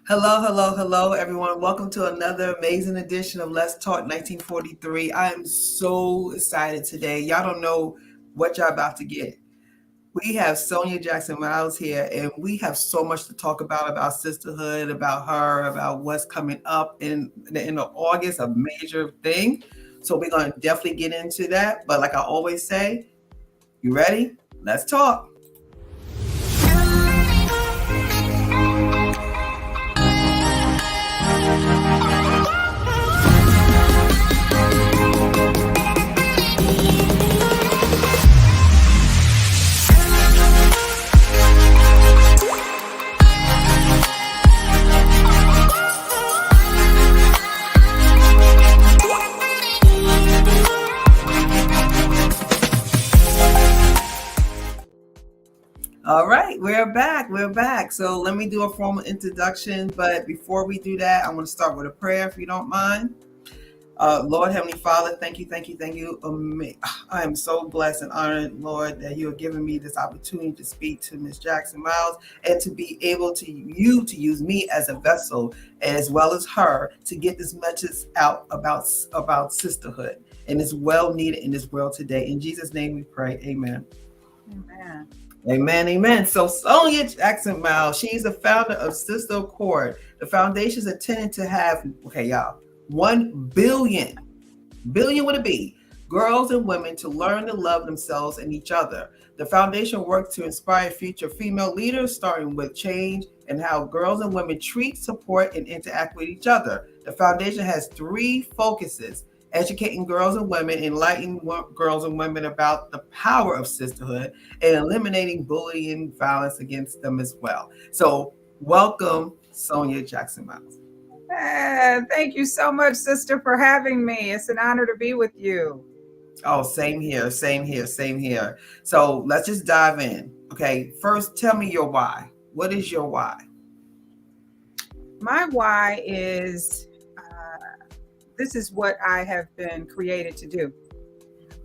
Hello, hello, hello, everyone. Welcome to another amazing edition of Let's Talk 1943. I am so excited today. Y'all don't know what y'all about to get. We have Sonia Jackson Myles here, and we have so much to talk about sisterhood, about her, about what's coming up in August, a major thing. So we're going to definitely get into that. But like I always say, you ready? Let's talk. All right, we're back. We're back. So let me do a formal introduction. But before we do that, I want to start with a prayer, if you don't mind. Lord, Heavenly Father, thank you, thank you, thank you. I am so blessed and honored, Lord, that you have given me this opportunity to speak to Miss Jackson Myles and to be able to use me as a vessel, as well as her, to get this message out about sisterhood. And it's well needed in this world today. In Jesus' name we pray. Amen. Amen. Amen, amen. So Sonia Jackson Myles, she's the founder of Sisterhood. The foundation is intended to have, okay, y'all, 1 billion with a B, girls and women to learn to love themselves and each other. The foundation works to inspire future female leaders, starting with change and how girls and women treat, support, and interact with each other. The foundation has 3 focuses: educating girls and women, enlightening girls and women about the power of sisterhood, and eliminating bullying and violence against them as well. So welcome, Sonia Jackson Myles. Thank you so much, sister, for having me. It's an honor to be with you. Oh, same here, same here, same here. So let's just dive in. Okay, first, tell me your why. What is your why? My why is this is what I have been created to do.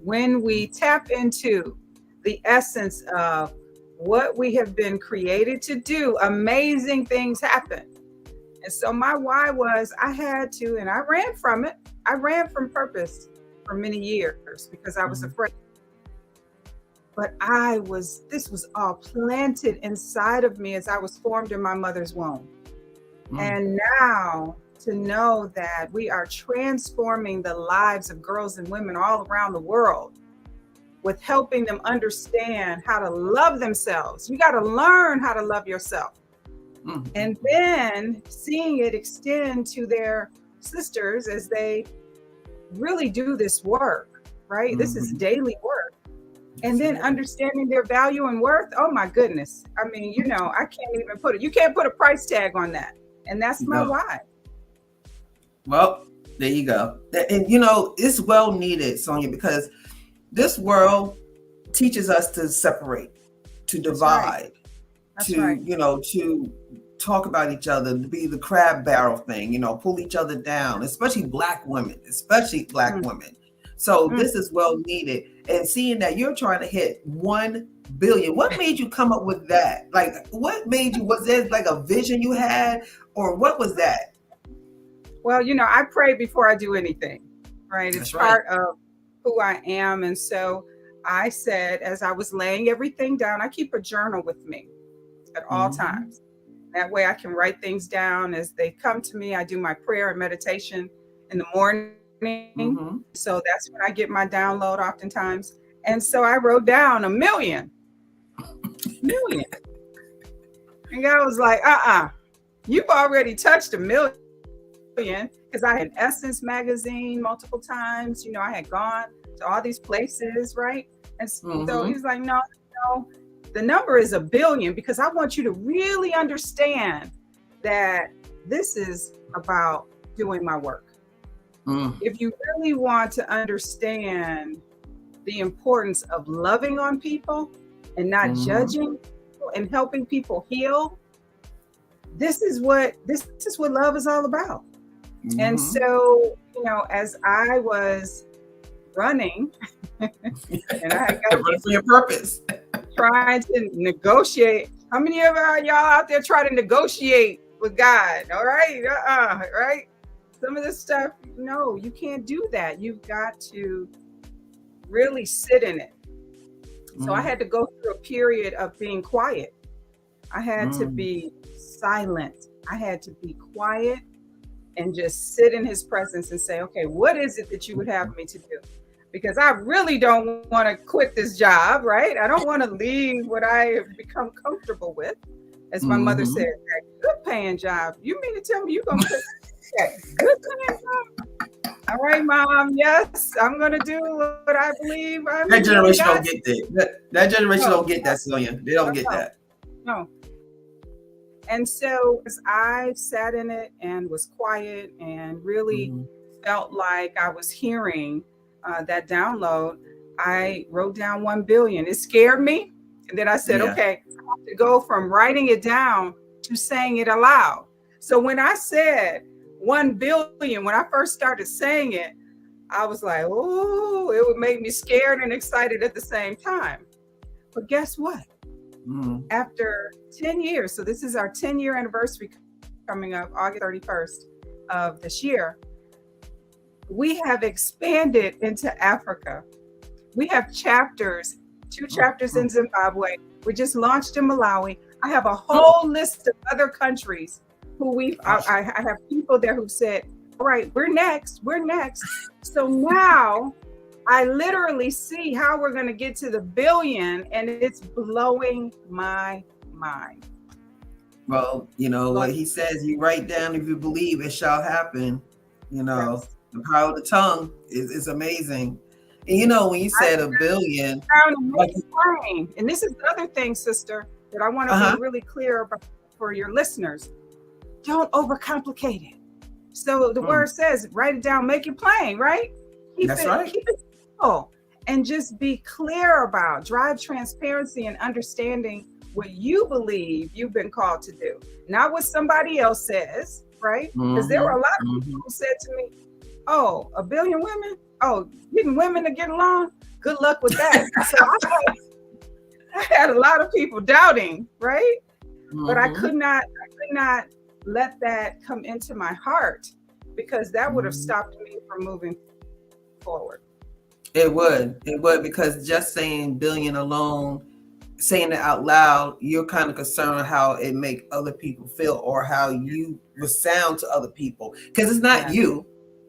When we tap into the essence of what we have been created to do, amazing things happen. And so my why was I had to, and I ran from it. I ran from purpose for many years because I was afraid. But this was all planted inside of me as I was formed in my mother's womb. And now to know that we are transforming the lives of girls and women all around the world with helping them understand how to love themselves. You got to learn how to love yourself. And then seeing it extend to their sisters as they really do this work, right? This is daily work. And then understanding their value and worth. Oh my goodness. I mean, I can't even you can't put a price tag on that. And that's my why. Well, there you go. And it's well needed, Sonia, because this world teaches us to separate, to divide, to talk about each other, to be the crab barrel thing, pull each other down, especially Black women. So this is well needed. And seeing that you're trying to hit 1 billion, what made you come up with that? Like, what made you, was there like a vision you had, or what was that? Well, I pray before I do anything, right? It's part of who I am. And so I said, as I was laying everything down, I keep a journal with me at all times. That way I can write things down as they come to me. I do my prayer and meditation in the morning. So that's when I get my download oftentimes. And so I wrote down 1 million. And God was like, you've already touched 1 million. Because I had Essence magazine multiple times. I had gone to all these places, right? And so he was like, no, the number is 1 billion, because I want you to really understand that this is about doing my work. If you really want to understand the importance of loving on people and not judging people and helping people heal, this is what love is all about. And so, as I was running, and I got running for your purpose, trying to negotiate. How many of y'all out there try to negotiate with God. All right. Right. Some of this stuff, no, you can't do that. You've got to really sit in it. So I Mm, had to go through a period of being quiet. I had to mm, be silent. I had to be quiet and just sit in his presence and say, okay, what is it that you would have me to do? Because I really don't want to quit this job, right? I don't want to leave what I have become comfortable with. As my mother said, mhm. that good paying job. You mean to tell me you're going to quit that good paying job? All right, mom. Yes, I'm going to do what I believe That I'm really generation don't God. get that. That generation No, don't get that, Sonia. They don't get no, that. no. And so as I sat in it and was quiet and really Mhm. felt like I was hearing that download, I wrote down 1 billion. It scared me. And then I said, Yeah. okay, I have to go from writing it down to saying it aloud. So when I said 1 billion, when I first started saying it, I was like, oh, it would make me scared and excited at the same time. But guess what? Mm. After 10 years, so this is our 10-year anniversary coming up August 31st of this year, we have expanded into Africa. We have chapters, 2 chapters in Zimbabwe. We just launched in Malawi. I have a whole list of other countries who I have people there who said, all right, we're next, we're next. So now I literally see how we're going to get to the billion, and it's blowing my mind. Well, you know what he says, you write down if you believe it shall happen. You know, Yes. the power of the tongue is amazing. And you know, when you said a billion, Down and make like, it plain. And this is the other thing, sister, that I want to be uh-huh, really clear about for your listeners. Don't overcomplicate it. So the mm, word says, write it down, make it plain, right? that's right. Keep it simple, and just be clear about, drive transparency and understanding what you believe you've been called to do, not what somebody else says, right? Because there were Hmm. a lot of people Hmm. who said to me, oh, a billion women? Oh, getting women to get along? Good luck with that. So I had a lot of people doubting, right? But Hmm. I could not let that come into my heart, because that would have Hmm. stopped me from moving forward. It would, because just saying billion alone, saying it out loud, you're kind of concerned how it make other people feel or how you would sound to other people. Because it's not Yeah. you,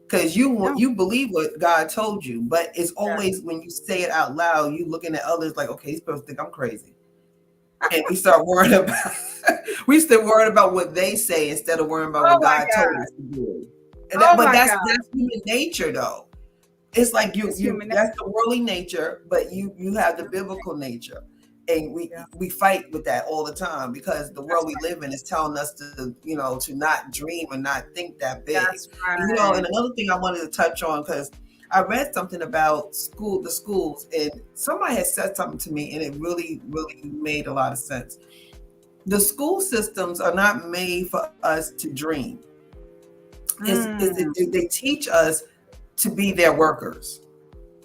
because No. you believe what God told you, but it's Yeah. always when you say it out loud, you looking at others like, okay, he's supposed to think I'm crazy, and we start worrying about we still worried about what they say instead of worrying about Oh what my God told God. us to do. And that, Oh but my God. that's human nature, though. It's like It's you human nature. that's the worldly nature, but you have the biblical nature. And Yeah. we fight with that all the time because the world That's we right. live in is telling us to, you know, to not dream and not think that big. That's And, you know, right. and another thing I wanted to touch on, because I read something about the schools, and somebody had said something to me and it really, really made a lot of sense. The school systems are not made for us to dream. Mm. They teach us to be their workers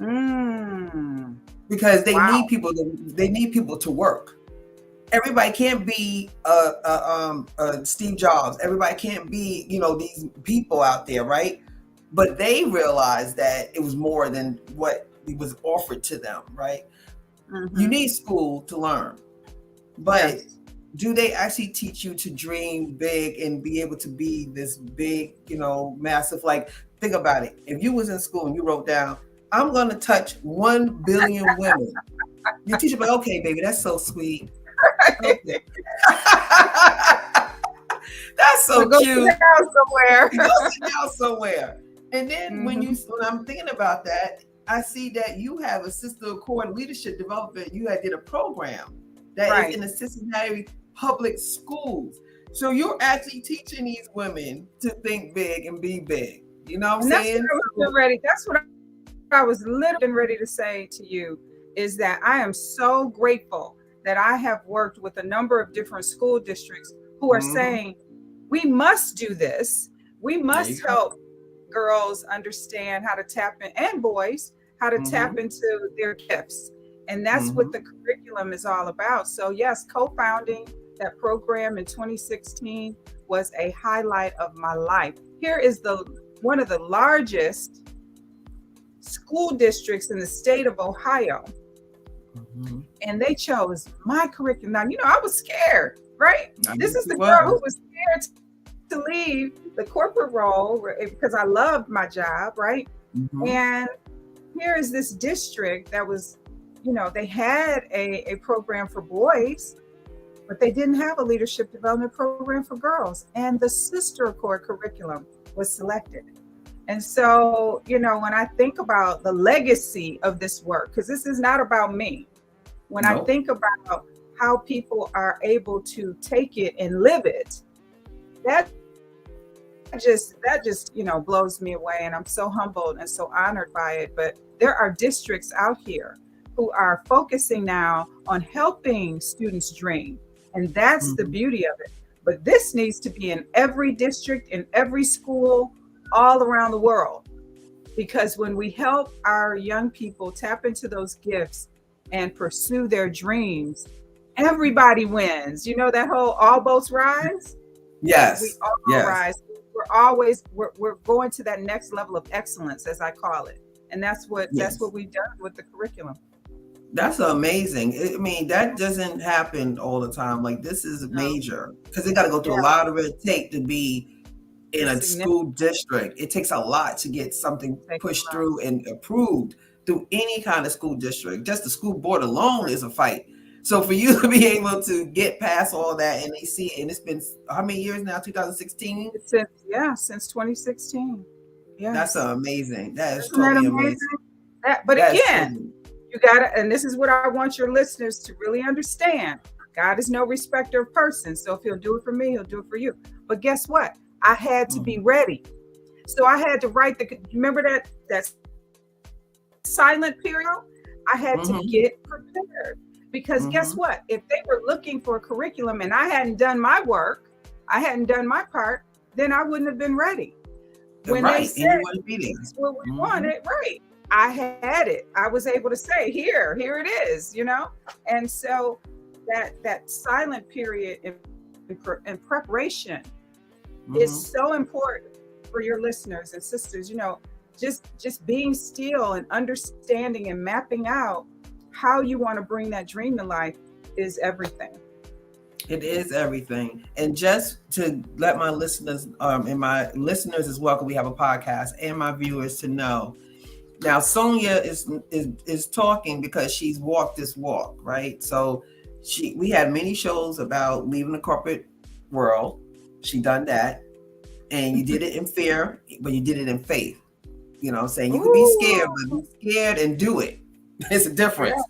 Mm. because Wow. they need people to work. Everybody can't be Steve Jobs. Everybody can't be, you know, these people out there, right? But they realized that it was more than what was offered to them, right? You Mm-hmm. need school to learn, but Yes. do they actually teach you to dream big and be able to be this big, you know, massive? Like, think about it. If you was in school and you wrote down, I'm going to touch 1 billion women, your teacher be like, okay, baby, that's so sweet. Okay. That's So so go sit cute. down somewhere. You go sit down somewhere. And then Mm-hmm. when I'm thinking about that, I see that you have a Sisterhood Core Leadership Development. You had did a program that is in Right. the Cincinnati public schools. So you're actually teaching these women to think big and be big. You know what I'm And that's what saying? I was getting ready. That's what I was literally ready to say to you, is that I am so grateful that I have worked with a number of different school districts who are Mm-hmm. saying, we must do this. We There you must go. help girls understand how to tap in, and boys, how to tap Mm-hmm. into their gifts. And that's what Mm-hmm. the curriculum is all about. So, yes, co founding that program in 2016 was a highlight of my life. Here is the one of the largest school districts in the state of Ohio. Mhm. And they chose my curriculum. Now, I was scared, right? I This guess is it the girl who was. was scared to leave the corporate role because I loved my job, right? Mhm. And here is this district that was, they had a program for boys, but they didn't have a leadership development program for girls. And the Sisterhood curriculum was selected. And so, when I think about the legacy of this work, because this is not about me, when I Nope. think about how people are able to take it and live it, that that just blows me away, and I'm so humbled and so honored by it. But there are districts out here who are focusing now on helping students dream, and that's the Mhm. beauty of it. But this needs to be in every district, in every school, all around the world, because when we help our young people tap into those gifts and pursue their dreams, everybody wins. That whole all boats rise. We Yes. all Yes. rise. We're going to that next level of excellence, as I call it, and that's what Yes. we've done with the curriculum. That's amazing. I mean, that doesn't happen all the time. Like this is No, major because they got to go yeah, through a lot of red tape to be in it's a significant. school district. It takes a lot to get something Takes a pushed lot. through and approved through any kind of school district. Just the school board alone is a fight. So for you to be able to get past all that and they see it, and it's been how many years now? 2016. Since 2016. That's Yes, amazing. That is isn't that totally amazing? amazing. But That is again, totally. you gotta, and this is what I want your listeners to really understand. God is no respecter of persons. So if he'll do it for me, he'll do it for you. But guess what? I had to be Mhm. ready. So I had to write remember that silent period? I had to Mhm. get prepared. Because guess Mhm. what? If they were looking for a curriculum and I hadn't done my work, I hadn't done my part, then I wouldn't have been ready. When they Right, and said, you want to be this is what we there. Mhm. wanted, right? I had it. I was able to say, here it is, And so that silent period in preparation is Mhm. so important for your listeners and sisters. Just being still and understanding and mapping out how you want to bring that dream to life is everything. It is everything. And just to let my listeners, and my listeners as well, because we have a podcast, and my viewers to know. Now, Sonia is talking because she's walked this walk, right? So we had many shows about leaving the corporate world. She done that, and you did it in fear, but you did it in faith. Saying you could be scared, Ooh, but be scared and do it. It's a yeah, difference.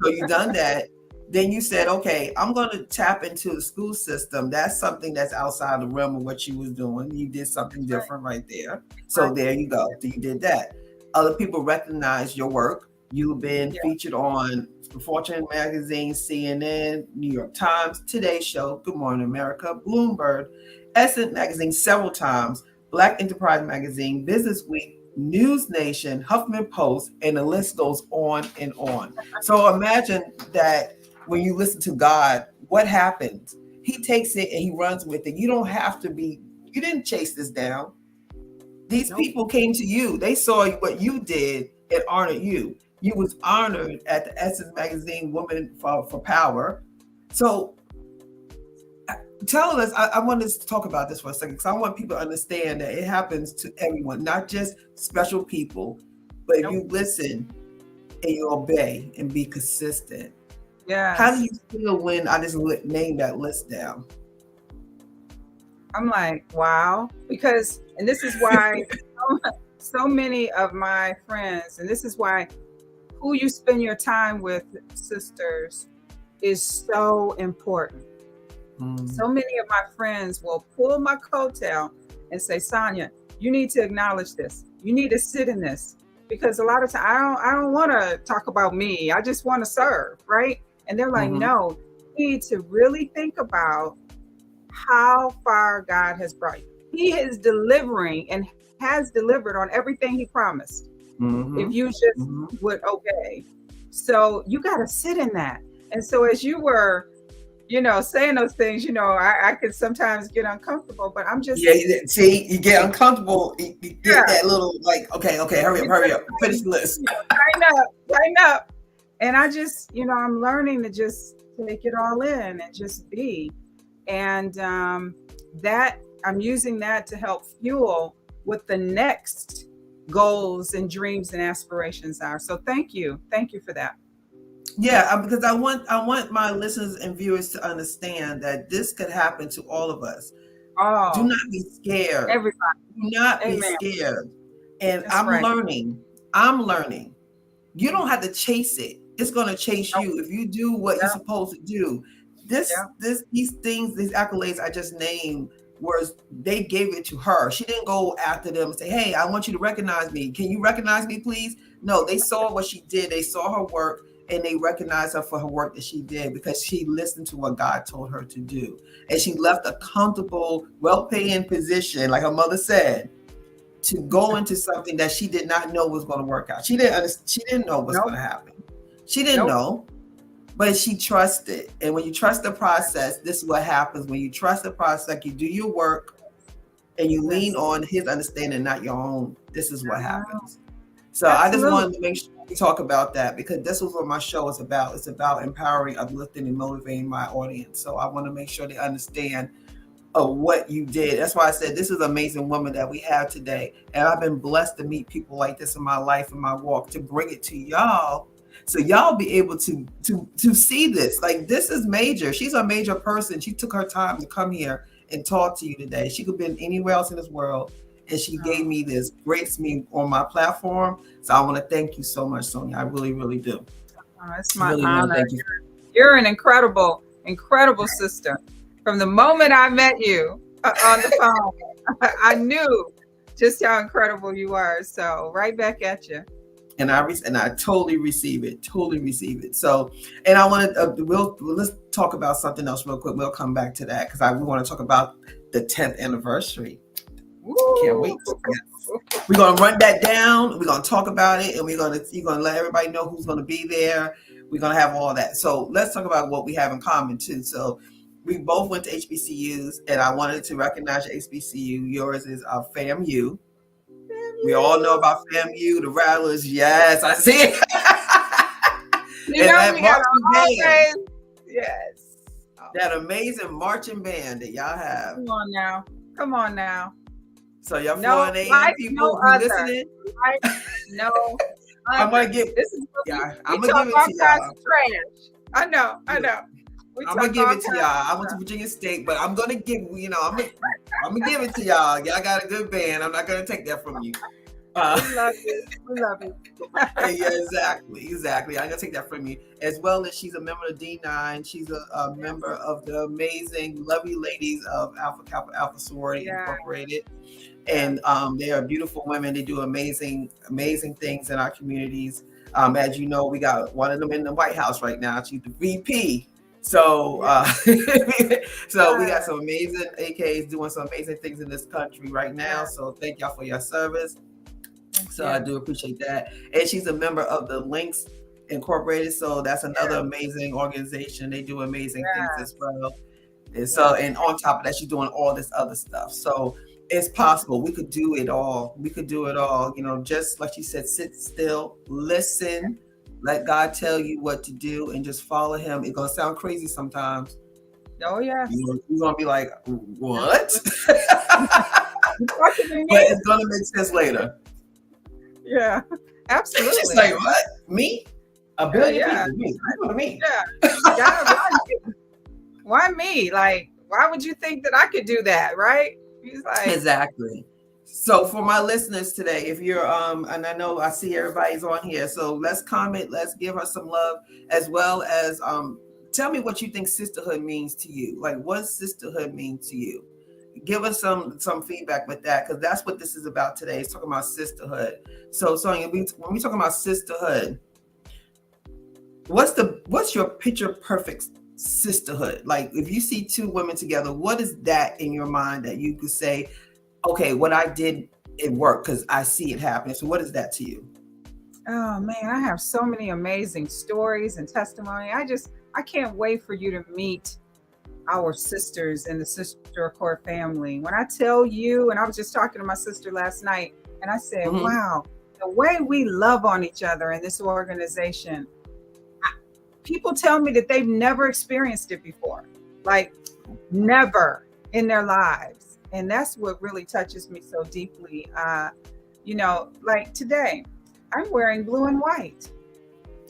So you done that. Then you said, okay, I'm going to tap into the school system. That's something that's outside the realm of what you was doing. You did something that's right. different right there. So Right. there you go. So you did that. Other people recognize your work. You've been Yeah. featured on Fortune magazine, CNN, New York Times, Today Show, Good Morning America, Bloomberg, Essence magazine several times, Black Enterprise magazine, Business Week, News Nation, Huffman Post, and the list goes on and on. So imagine that when you listen to God, what happens? He takes it and he runs with it. You didn't chase this down. These Nope. people came to you. They saw what you did and honored you. You was honored at the Essence Magazine Women for Power. So tell us, I want us to talk about this for a second because I want people to understand that it happens to everyone, not just special people, but if Nope. you listen and you obey and be consistent. How do Yes. you feel when I just named that list down? I'm like, wow. And this is why so many of my friends, and this is why who you spend your time with, sisters, is so important. Mm. So many of my friends will pull my coattail and say, Sonia, you need to acknowledge this. You need to sit in this. Because a lot of times I don't want to talk about me. I just want to serve, right? And they're like, Mm-hmm. no, you need to really think about how far God has brought you. He is delivering and has delivered on everything he promised. If Mm-hmm. you just Mm-hmm. would obey. So you got to sit in that. And so as you were saying those things, I could sometimes get uncomfortable, but I'm just, Yeah, see, you get uncomfortable. You get yeah, that little like, okay, you hurry just up, finish the list. tighten up. And I just, I'm learning to just take it all in and just be. And that I'm using that to help fuel what the next goals and dreams and aspirations are. So thank you for that. Yeah, because I want my listeners and viewers to understand that this could happen to all of us. Do Oh, not be scared. everybody. Do not be Amen. scared. And That's right. I'm learning. You don't have to chase it. It's going to chase Nope. you if you do what you're Yeah, supposed to do. yeah. These things, these accolades I just named, was they gave it to her. She didn't go after them and say, "Hey, I want you to recognize me. Can you recognize me, please?" No, they saw what she did. They saw her work, and they recognized her for her work that she did because she listened to what God told her to do, and she left a comfortable, well-paying position, like her mother said, to go into something that she did not know was going to work out. She didn't know what's going Nope. to happen. She didn't Nope. know, but she trusted. And when you trust the process, this is what happens. When you trust the process, like you do your work and you lean Yes. on his understanding, not your own, this is what Oh, happens. So I just absolutely. wanted to make sure we talk about that because this is what my show is about. It's about empowering, uplifting, and motivating my audience. So I want to make sure they understand of what you did. That's why I said this is an amazing woman that we have today. And I've been blessed to meet people like this in my life and my walk to bring it to y'all. So y'all be able to see this. Like this is major. She's a major person. She took her time to come here and talk to you today. She could have been anywhere else in this world. And she gave Oh, me this, graced me on my platform. So I want to thank you so much, Sonia. I really, really do. it's I my really want to honor. thank you. You're an incredible, incredible sister. From the moment I met you on the phone, I knew just how incredible you are. So right back at you. And I totally receive it. Totally receive it. So, and I want to let's talk about something else real quick. We'll come back to that because we want to talk about the 10th anniversary. Can't Woo! wait. Yes. We're gonna run that down. We're gonna talk about it, and you're gonna let everybody know who's gonna be there. We're gonna have all that. So let's talk about what we have in common too. So we both went to HBCUs, and I wanted to recognize your HBCU. Yours is FAMU. Damn We all know you. about FAMU, the Rattlers. Yes, I see it. You And know that we gotta marching band, always, yes. Oh, that amazing marching band that y'all have. come on now. Come on now. So y'all No, Florida AM like no people, if you other. listening, Like no I'm gonna other. give, This is what yeah, we I'm gonna give talk it all to kinds y'all. of trash. I Look, know. We I'm gonna talk give all it to y'all. kinds I of went to stuff. Virginia State, but I'm gonna give it to y'all. Y'all got a good band. I'm not gonna take that from you. Uh, We love you. We love you. yeah, exactly. I'm gonna take that from you. As well as she's a member of D9. She's a member of the amazing, lovely ladies of Alpha Kappa Alpha Sorority Yeah. Incorporated. Yeah. And they are beautiful women. They do amazing, amazing things in our communities. As you know, we got one of them in the White House right now. She's the VP. So, Yeah. so we got some amazing AKs doing some amazing things in this country right now. Yeah. So thank y'all for your service. Thank So I you. do appreciate that. And she's a member of the Links Incorporated. So that's another Yeah. amazing organization. They do amazing things Yeah. as well. And so, Yeah. and on top of that, she's doing all this other stuff. So it's possible we could do it all. We could do it all. Just like she said, sit still, listen, let God tell you what to do, and just follow Him. It's gonna sound crazy sometimes. Oh yes. You're gonna be like, what? You talking to But me? it's gonna make sense later. Yeah. She's Absolutely. like, what? Me? A billion Yeah. people? Me? You know what I mean? Yeah. God, why me? Like, why would you think that I could do that? Right? He's like, Exactly. So for my listeners today, if you're and I know I see everybody's on here, so let's comment, let's give her some love, as well as tell me what you think sisterhood means to you. Like, what does sisterhood mean to you? Give us some feedback with that, because that's what this is about today. It's talking about sisterhood. So Sonia, when we talking about sisterhood, what's your picture perfect sisterhood? Like, if you see two women together, what is that in your mind that you could say, okay, what I did, it worked because I see it happening. So what is that to you? oh man, I have so many amazing stories and testimony. I can't wait for you to meet our sisters in the Sisterhood family. When I tell you, and I was just talking to my sister last night, and I said, Mm-hmm. wow, the way we love on each other in this organization, people tell me that they've never experienced it before, like never in their lives. And that's what really touches me so deeply. Like today, I'm wearing blue and white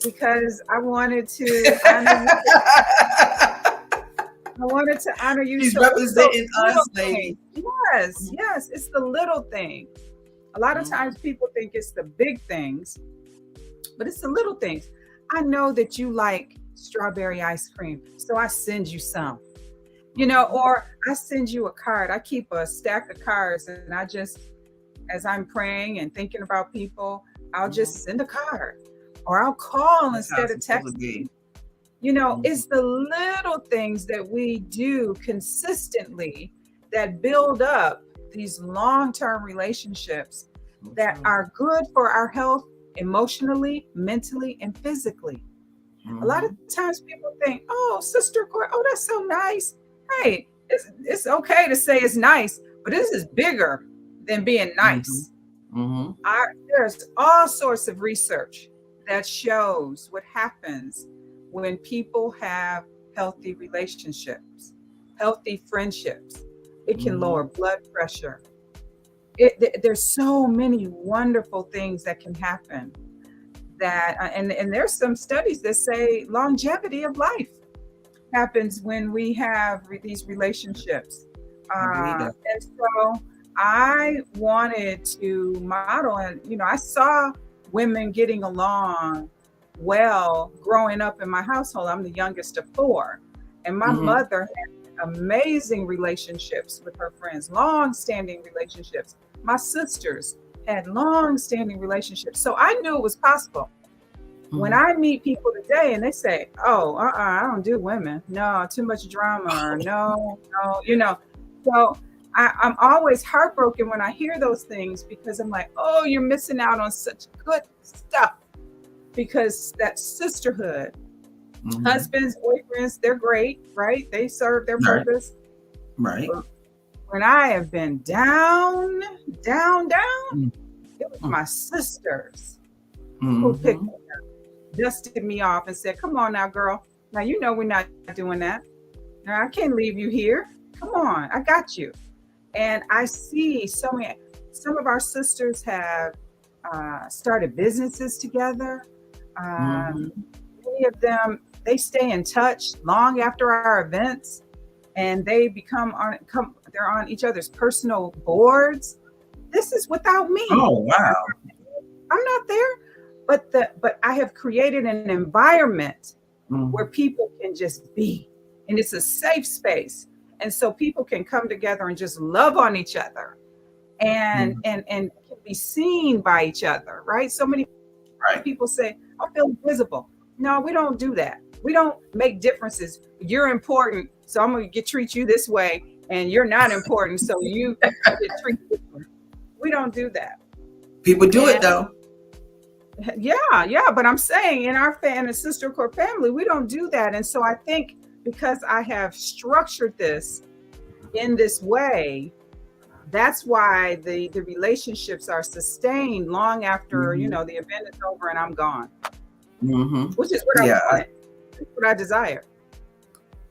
because I wanted to honor you. I wanted to honor you. She's So representing us, lady. Yes, yes. It's the little things. A lot of times people think it's the big things, but it's the little things. I know that you like strawberry ice cream, so I send you some, or I send you a card. I keep a stack of cards, and I just, as I'm praying and thinking about people, I'll just send a card, or I'll call instead of texting. It's the little things that we do consistently that build up these long-term relationships that are good for our health emotionally, mentally, and physically. A lot of times people think, oh, Sisterhood, oh, that's so nice. Hey, it's okay to say it's nice, but this is bigger than being nice. There's all sorts of research that shows what happens when people have healthy relationships, healthy friendships. It can lower blood pressure. There's so many wonderful things that can happen. And there's some studies that say longevity of life happens when we have these relationships. And so I wanted to model, and I saw women getting along well growing up in my household. I'm the youngest of 4, and my mother had amazing relationships with her friends, long-standing relationships. My sisters had long-standing relationships, so I knew it was possible. When I meet people today and they say, oh, I don't do women, no, too much drama, or no, so I'm always heartbroken when I hear those things, because I'm like, oh, you're missing out on such good stuff. Because that sisterhood, husbands, boyfriends, they're great, right? They serve their purpose. Right. When I have been down, it was my sisters who picked me up, dusted me off, and said, come on now, girl. Now, we're not doing that. Now, I can't leave you here. Come on, I got you. And I see some of our sisters have started businesses together. Many of them, they stay in touch long after our events, and they they're on each other's personal boards. This is without me. Oh, wow. I'm not there, but I have created an environment where people can just be, and it's a safe space. And so people can come together and just love on each other and can be seen by each other, right? So many people say, I feel invisible. No, we don't do that. We don't make differences. You're important, so I'm going to treat you this way, and you're not important, so you get treated this way. We don't do that. People do it though. Yeah, but I'm saying in the Sisterhood family, we don't do that. And so I think because I have structured this in this way, that's why the relationships are sustained long after the event is over and I'm gone, which is what I want. It's what I desire.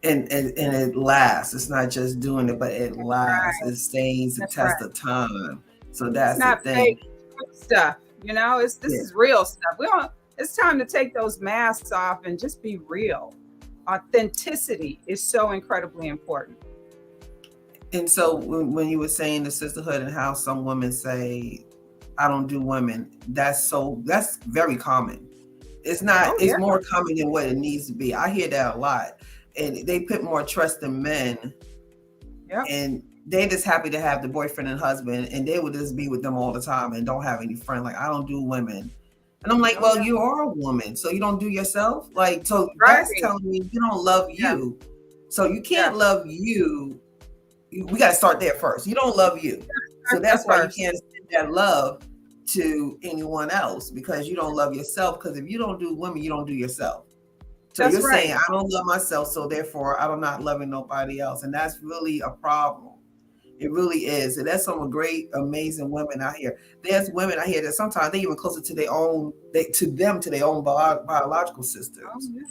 And it lasts. It's not just doing it, but it lasts. It stays the test of time. So that's the thing. Fake stuff, this is real stuff. It's time to take those masks off and just be real. Authenticity is so incredibly important. And so when you were saying the sisterhood and how some women say, I don't do women, that's very common. It's not, it's more common than what it needs to be. I hear that a lot. And they put more trust in men. And they just happy to have the boyfriend and husband, and they would just be with them all the time and don't have any friend. Like, I don't do women. And I'm like, well, you are a woman, so you don't do yourself? Like, so that's telling me you don't love you. So you can't love you. We got to start there first. You don't love you. So that's why you can't send that love to anyone else, because you don't love yourself. Because if you don't do women, you don't do yourself. So That's you're saying right. I don't love myself, so therefore I'm not loving nobody else, and that's really a problem. It really is, and that's some great, amazing women out here. There's women out here that sometimes they even closer to their own, to their own biological Oh, sisters. yeah.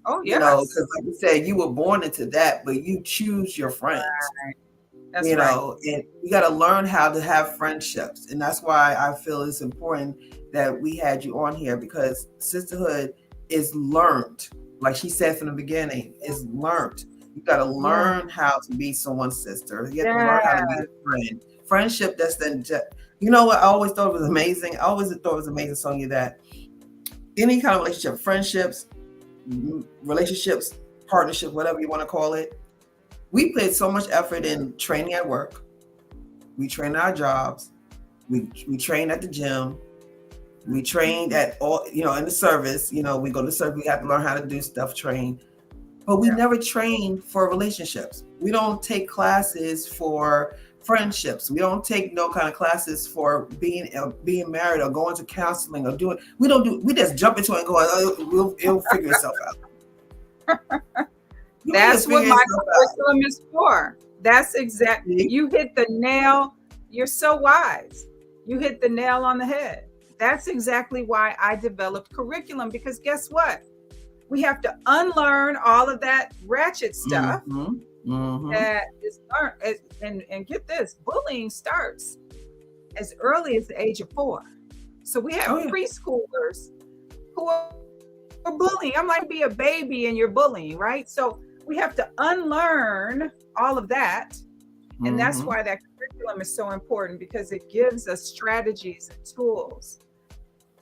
Oh, You know, yes. because like you said, you were born into that, but you choose your friends. Right. That's You right. know, and you got to learn how to have friendships, and that's why I feel it's important that we had you on here, because sisterhood is learned. Like she said from the beginning, is learned. You got to Yeah. learn how to be someone's sister. You have to learn how to be Yeah. a friend. Friendship, that's then just, you know what I always thought was amazing. I always thought it was amazing, Sonia, that any kind of relationship, friendships, relationships, partnerships, whatever you want to call it, we put so much effort in training at work. We train our jobs. We train at the gym. We train at all, in the service. We go to service. We have to learn how to do stuff, train. But we Yeah. never train for relationships. We don't take classes for friendships. We don't take no kind of classes for being married or going to counseling or doing. We don't do. We just jump into it and go, oh, it'll figure itself out. That's what my curriculum is for. That's exactly. You hit the nail. You're so wise. You hit the nail on the head. That's exactly why I developed curriculum, because guess what? We have to unlearn all of that ratchet stuff that is learned. And get this, bullying starts as early as the age of 4. So we have preschoolers who are bullying. I'm like, be a baby and you're bullying, right? So we have to unlearn all of that. And that's why that curriculum is so important, because it gives us strategies and tools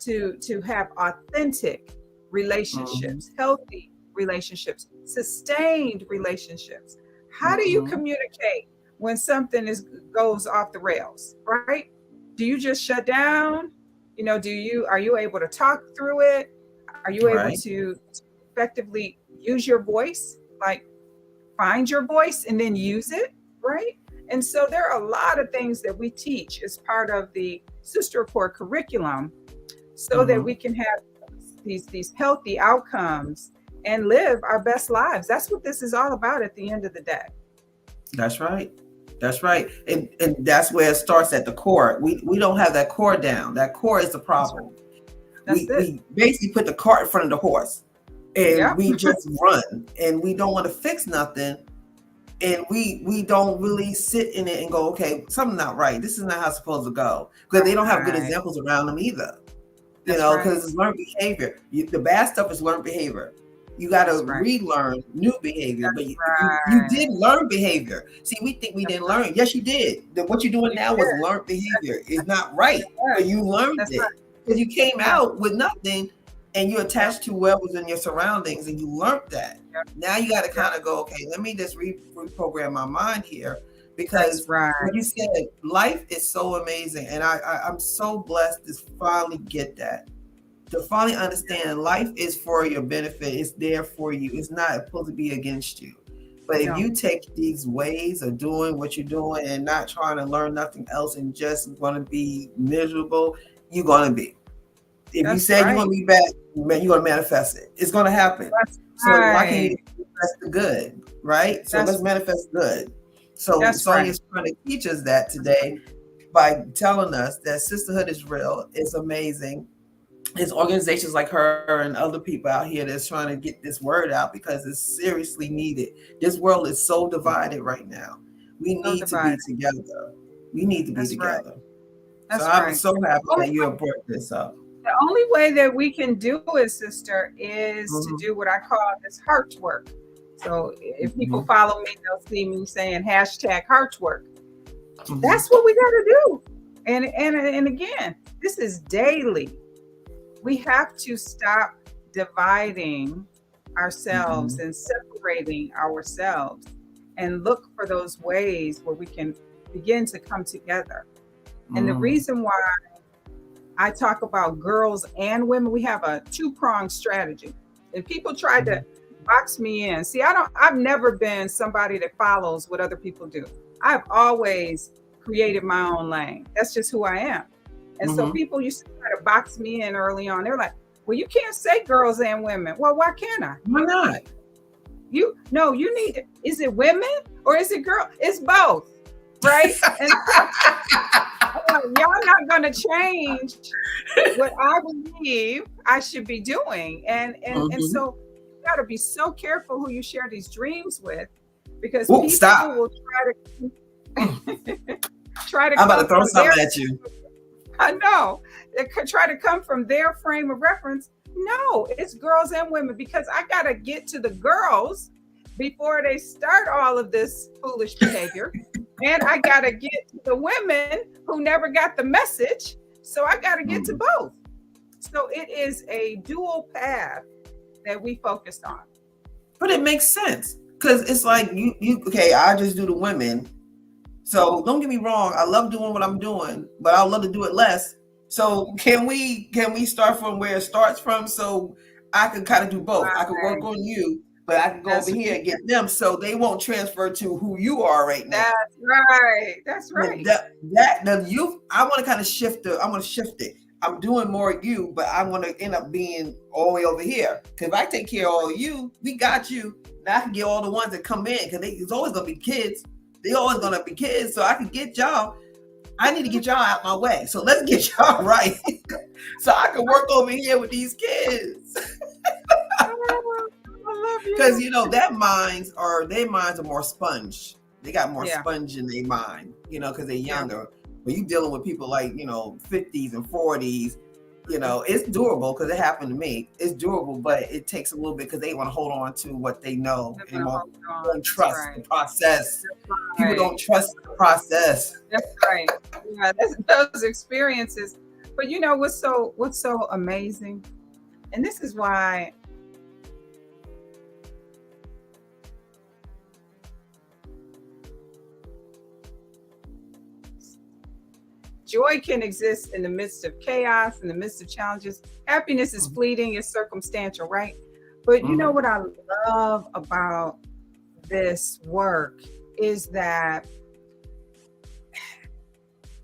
to have authentic relationships, healthy relationships, sustained relationships. How do you communicate when something goes off the rails, right? Do you just shut down? Are you able to talk through it? Are you able to effectively use your voice? Like, find your voice and then use it, right? And so there are a lot of things that we teach as part of the Sisterhood Core curriculum, so that we can have these healthy outcomes and live our best lives. That's what this is all about at the end of the day. That's right. That's right. And that's where it starts, at the core. We don't have that core down. That core is the problem. We basically put the cart in front of the horse, and we just run, and we don't want to fix nothing. And we don't really sit in it and go, okay, something's not right. This is not how it's supposed to go. Because they don't have good examples around them either. Because it's learned behavior. The bad stuff is learned behavior. You got to relearn new behavior. But you did learn behavior. See, we think we didn't learn. Yes, you did. What you're doing now was learned behavior. It's not right, but you learned it. Because you came out with nothing, and you attached to what was in your surroundings, and you learned that. Now you got to kind of go, okay, let me just reprogram my mind here, because like you said, life is so amazing, and I'm so blessed to finally get that, to finally understand life is for your benefit. It's there for you. It's not supposed to be against you. But if you take these ways of doing what you're doing and not trying to learn nothing else and just want to be miserable, you're going to be. If you say you want to be bad, you're going to manifest it. It's going to happen. So why can't you manifest the good, right? So let's manifest good. So Sonia's trying to teach us that today by telling us that sisterhood is real. It's amazing. There's organizations like her and other people out here that's trying to get this word out, because it's seriously needed. This world is so divided right now. We need to be together. We need to be together. So I'm so happy that you have brought this up. The only way that we can do it, sister, is to do what I call this heart work. So if people follow me, they'll see me saying #heart work. That's what we got to do. And again, this is daily. We have to stop dividing ourselves and separating ourselves, and look for those ways where we can begin to come together. And the reason why I talk about girls and women, we have a 2-pronged strategy. And people try to box me in. See, I've never been somebody that follows what other people do. I've always created my own lane. That's just who I am. And so people used to try to box me in early on. They're like, Well, you can't say girls and women. Well, why can't I? Why not? You no, you need to, is it women or is it girl? It's both, right? And so y'all not gonna change what I believe I should be doing. And Mhm. so you gotta be so careful who you share these dreams with, because Ooh, people stop. will try to I'm about to come throw from their, something at you. I know, they could try to come from their frame of reference. No, it's girls and women, because I gotta get to the girls before they start all of this foolish behavior. And I gotta get to the women who never got the message. So I gotta get to Mm. both. So it is a dual path that we focused on. But it makes sense because it's like you okay. I just do the women. So don't get me wrong. I love doing what I'm doing, but I love to do it less. So can we start from where it starts from? So I can kind of do both. I could work Right. on you, but I can go over That's here and get them, so they won't transfer to who you are right now. that's right. That's But right. that the you, I want to kind of shift the. I want to shift it. I'm doing more you, but I want to end up being all the way over here. Because if I take care of all of you, we got you. Now I can get all the ones that come in, because it's always gonna be kids. They always gonna be kids, so I can get y'all. I need to get y'all out my way. So let's get y'all right, so I can work over here with these kids. Oh, I love Because you. their minds are more sponge. They got more Yeah. sponge in their mind, because they're Yeah. younger. But you dealing with people like 50s and 40s. It's doable because it happened to me. It's doable, but it takes a little bit because they want to hold on to what they know They're and gonna hold on. won't That's trust the right. process. That's People right. don't trust the process. That's right. Yeah, that's those experiences. But you know what's so amazing? And this is why joy can exist in the midst of chaos, in the midst of challenges. Happiness is fleeting, it's circumstantial, right? But you know Mm-hmm. what I love about this work is that,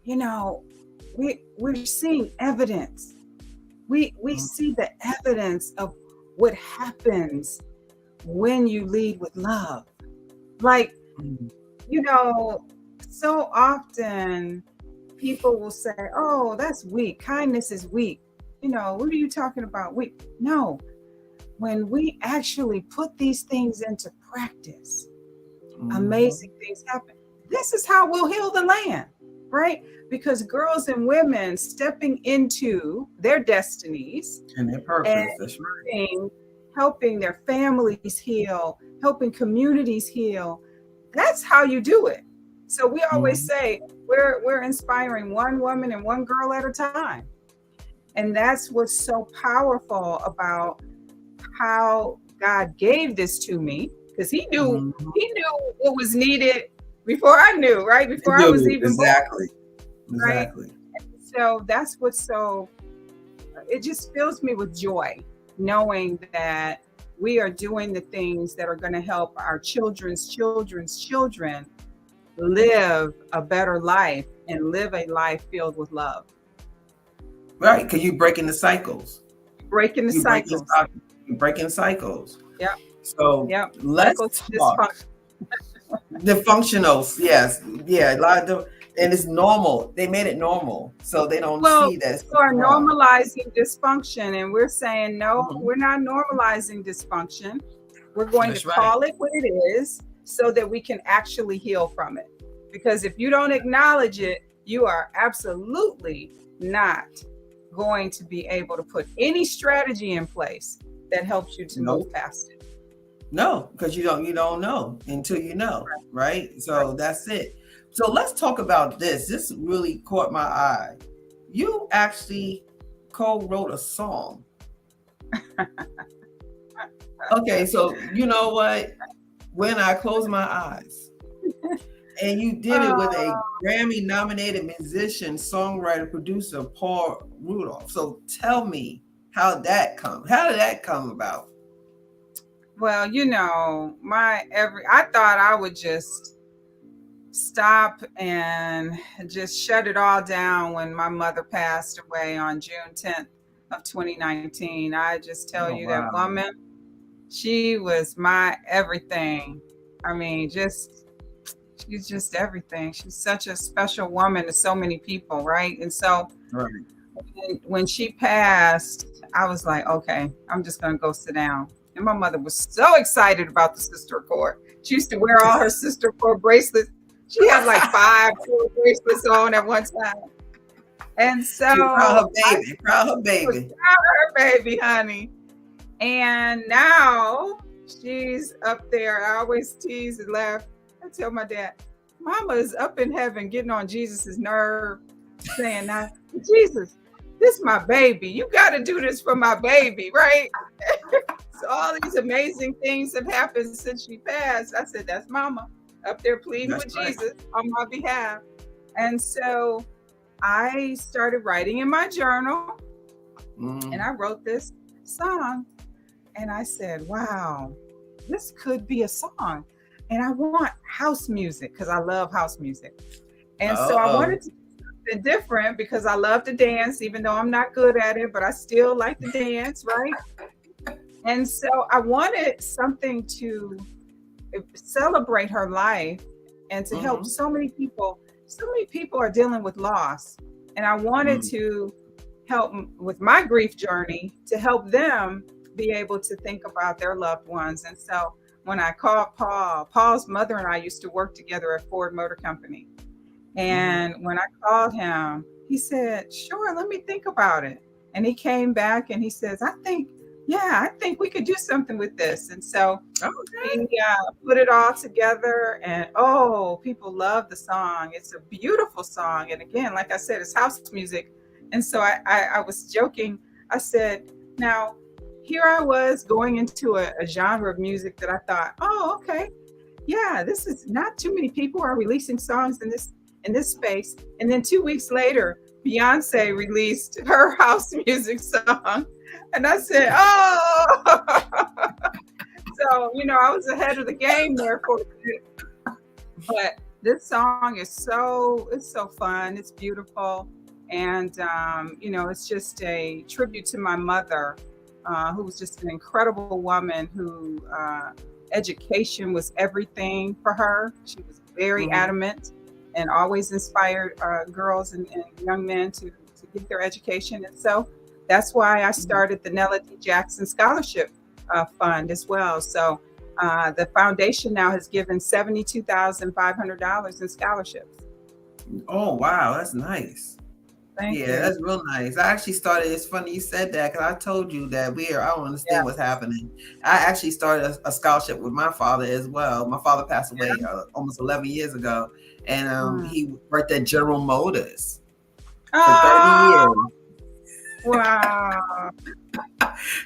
you know, we're seeing evidence. We see the evidence of what happens when you lead with love. Like, Mm-hmm. you know, so often people will say, "Oh, that's weak. Kindness is weak." What are you talking about? Weak? No. When we actually put these things into practice, Mm-hmm. amazing things happen. This is how we'll heal the land, right? Because girls and women stepping into their destinies And their and purpose. That's right. helping their families heal, helping communities heal. That's how you do it. So we always Mm-hmm. say we're inspiring one woman and one girl at a time. And that's what's so powerful about how God gave this to me, because Mm-hmm. he knew what was needed before I knew, right? They Before I was do. even born, Exactly. right? Exactly. So that's what's so, it just fills me with joy knowing that we are doing the things that are going to help our children's children's children live a better life and live a life filled with love. Right. Because you're breaking the cycles. Breaking the You breaking cycles. cycles. You breaking cycles. Yep. So Yep. let's Cycles of talk. dysfunction. The functionals, yes, yeah, a lot of and it's normal. They made it normal, so they don't Well, see that it's people are wrong. normalizing dysfunction, and we're saying, no, Mhm. we're not normalizing dysfunction. We're going to That's right. call it what it is so that we can actually heal from it. Because if you don't acknowledge it, you are absolutely not going to be able to put any strategy in place that helps you to No, move past it. no, because you don't know until you know, right? Right. So that's it. So let's talk about this. This really caught my eye. You actually co-wrote a song. Okay, so you know what? When I close my eyes, and you did it with a Oh, Grammy nominated musician, songwriter, producer, Paul Rudolph. So tell me how did that come about? well, I thought I would just stop and just shut it all down when my mother passed away on June 10th of 2019. I just tell Oh, you that wow. woman, she was my everything. I mean, she's just everything. She's such a special woman to so many people, right? And so Right. when she passed, I was like, okay, I'm just gonna go sit down. And my mother was so excited about the sister cord. She used to wear all her sister cord bracelets. She had like five cord bracelets on at one time. And so She was proud of her I baby. Proud of her was baby. proud of her baby, honey. And now she's up there. I always tease and laugh. I tell my dad, Mama is up in heaven getting on Jesus's nerve, saying, now, Jesus, this is my baby. You got to do this for my baby, right? So all these amazing things have happened since she passed. I said, that's Mama up there pleading That's with right. Jesus on my behalf. And so I started writing in my journal, and I wrote this song. And I said, wow, this could be a song. And I want house music because I love house music. And so I Uh-oh. wanted to do something different because I love to dance, even though I'm not good at it, but I still like to dance, right? And so I wanted something to celebrate her life and to help so many people. So many people are dealing with loss. And I wanted to help with my grief journey to help them be able to think about their loved ones. And so when I called Paul's mother and I used to work together at Ford Motor Company. And when I called him, he said, sure, let me think about it. And he came back and he says, I think we could do something with this. And so he put it all together, and people love the song. It's a beautiful song. And again, like I said, it's house music. And so I was joking. I said, now, here I was going into a genre of music that I thought, oh, okay, yeah, this is not too many people are releasing songs in this space. And then 2 weeks later, Beyonce released her house music song. And I said, oh, so, I was ahead of the game there for a bit. But this song is it's so fun. It's beautiful. And, it's just a tribute to my mother, who was just an incredible woman who education was everything for her. She was very adamant and always inspired girls and young men to get their education. And so that's why I started the Nella D. Jackson Scholarship Fund as well. So the foundation now has given $72,500 in scholarships. Oh, wow. That's nice. Thank Yeah, you. that's real nice. I actually started, it's funny you said that because I told you that I don't understand what's happening. I actually started a scholarship with my father as well. My father passed away almost 11 years ago. And he worked at General Motors for 30 years. Wow.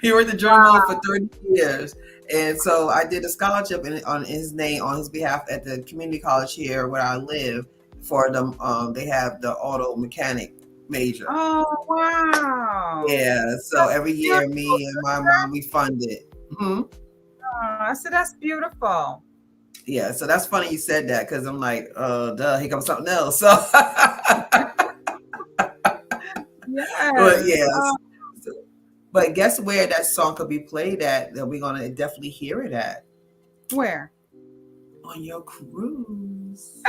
He worked at General Motors for 30 years. And so I did a scholarship on his name, on his behalf at the community college here where I live for them. They have the auto mechanic major. Oh, wow. Yeah. So every year, me and my mom, we fund it. Oh, I said, that's beautiful. Yeah. So that's funny you said that because I'm like, duh, here comes something else. So, but yeah. But guess where that song could be played at? That we're gonna definitely hear it at. Where? On your cruise.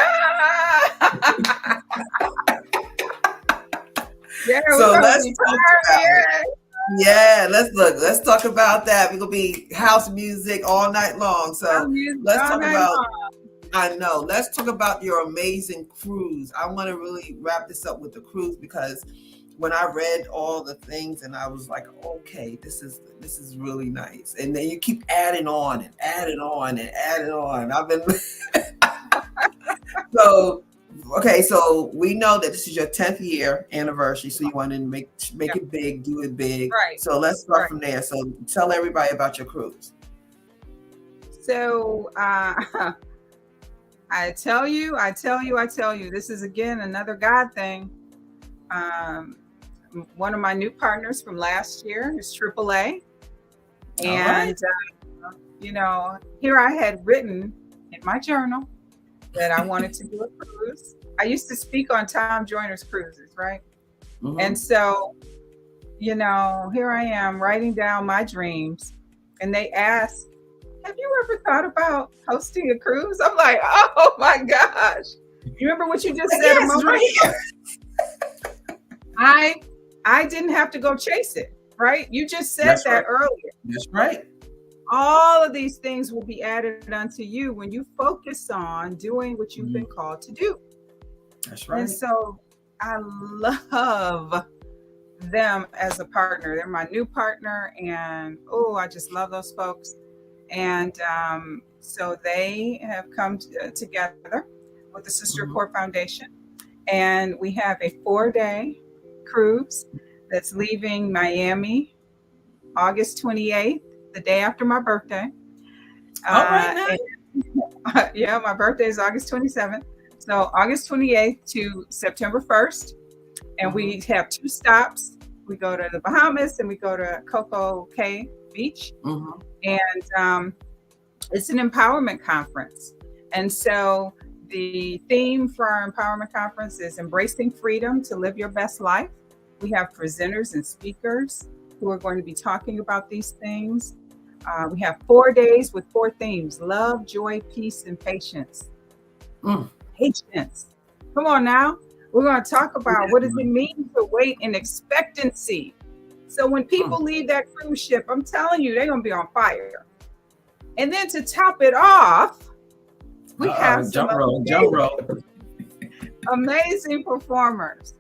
Yeah, so let's talk about it. Yeah, let's talk about that. We're gonna be house music all night long. So let's talk about let's talk about your amazing cruise. I want to really wrap this up with the cruise because when I read all the things and I was like, okay, this is really nice. And then you keep adding on and adding on and adding on. I've been so we know that this is your 10th year anniversary. So you want to make it big, do it big. Right. So let's start from there. So tell everybody about your cruise. So I tell you, this is again another God thing. One of my new partners from last year is AAA. And, here I had written in my journal that I wanted to do a cruise. I used to speak on Tom Joyner's cruises, right? And so here I am writing down my dreams, and they ask, have you ever thought about hosting a cruise? I'm like, oh my gosh. You remember what you just said a Yes, moment right ago? here. I didn't have to go chase it, right? You just said That's that right. earlier. That's right. All of these things will be added unto you when you focus on doing what you've been called to do. That's And right. so I love them as a partner. They're my new partner, and oh, I just love those folks. And so they have come together with the Sister Core Foundation, and we have a 4-day cruise that's leaving Miami August 28th, the day after my birthday. All right now. Yeah, my birthday is August 27th. So August 28th to September 1st. And we have 2 stops. We go to the Bahamas and we go to Coco Cay Beach. And it's an empowerment conference. And so the theme for our empowerment conference is embracing freedom to live your best life. We have presenters and speakers who are going to be talking about these things. We have 4 days with 4 themes: love, joy, peace, and patience. Patience. Come on now. We're going to talk about what does it mean to wait in expectancy. So when people leave that cruise ship, I'm telling you, they're going to be on fire. And then to top it off, we have some jump roll. amazing performers.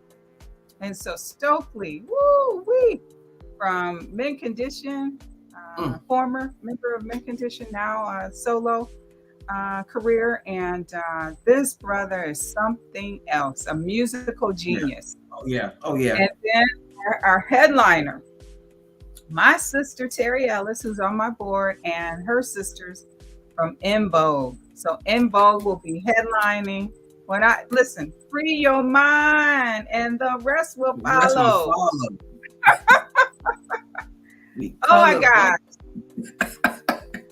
And so Stokely, woo-wee, from Men Condition, former member of Men Condition, now solo career. And this brother is something else, a musical genius. Yeah. Oh, yeah. And then our headliner, my sister, Terry Ellis, who's on my board, and her sisters from En Vogue. So En Vogue will be headlining. When I listen, free your mind and the rest will follow. Oh my God.